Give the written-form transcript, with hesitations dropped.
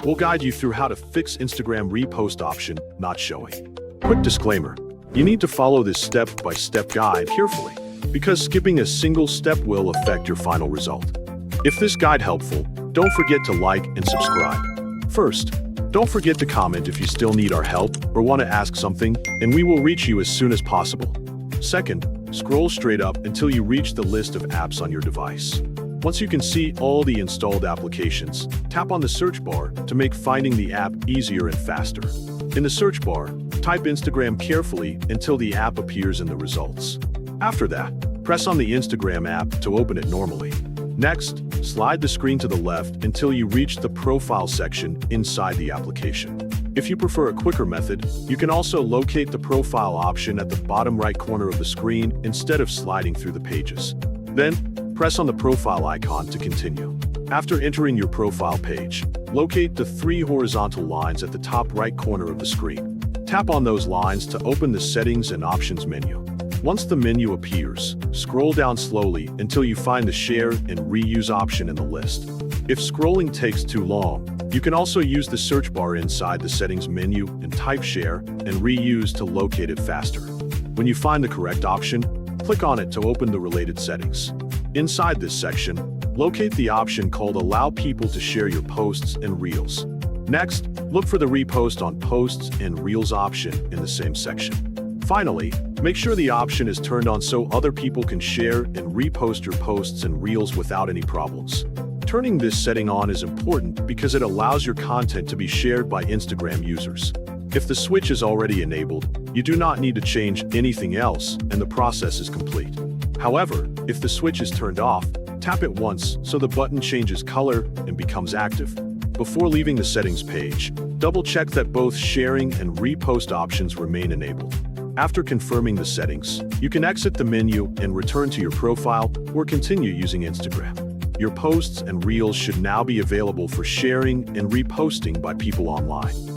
We'll guide you through how to fix Instagram repost option not showing. Quick disclaimer, you need to follow this step-by-step guide carefully, because skipping a single step will affect your final result. If this guide helpful, don't forget to like and subscribe. First, don't forget to comment if you still need our help or want to ask something, and we will reach you as soon as possible. Second, scroll straight up until you reach the list of apps on your device. Once you can see all the installed applications, tap on the search bar to make finding the app easier and faster. In the search bar, type Instagram carefully until the app appears in the results. After that, press on the Instagram app to open it normally. Next, slide the screen to the left until you reach the profile section inside the application. If you prefer a quicker method, you can also locate the profile option at the bottom right corner of the screen instead of sliding through the pages. Then, press on the profile icon to continue. After entering your profile page, locate the 3 horizontal lines at the top right corner of the screen. Tap on those lines to open the Settings and Options menu. Once the menu appears, scroll down slowly until you find the Share and Reuse option in the list. If scrolling takes too long, you can also use the search bar inside the Settings menu and type Share and Reuse to locate it faster. When you find the correct option, click on it to open the related settings. Inside this section, locate the option called Allow People to Share Your Posts and Reels. Next, look for the Repost on Posts and Reels option in the same section. Finally, make sure the option is turned on so other people can share and repost your posts and reels without any problems. Turning this setting on is important because it allows your content to be shared by Instagram users. If the switch is already enabled, you do not need to change anything else and the process is complete. However, if the switch is turned off, tap it once so the button changes color and becomes active. Before leaving the settings page, double-check that both sharing and repost options remain enabled. After confirming the settings, you can exit the menu and return to your profile or continue using Instagram. Your posts and reels should now be available for sharing and reposting by people online.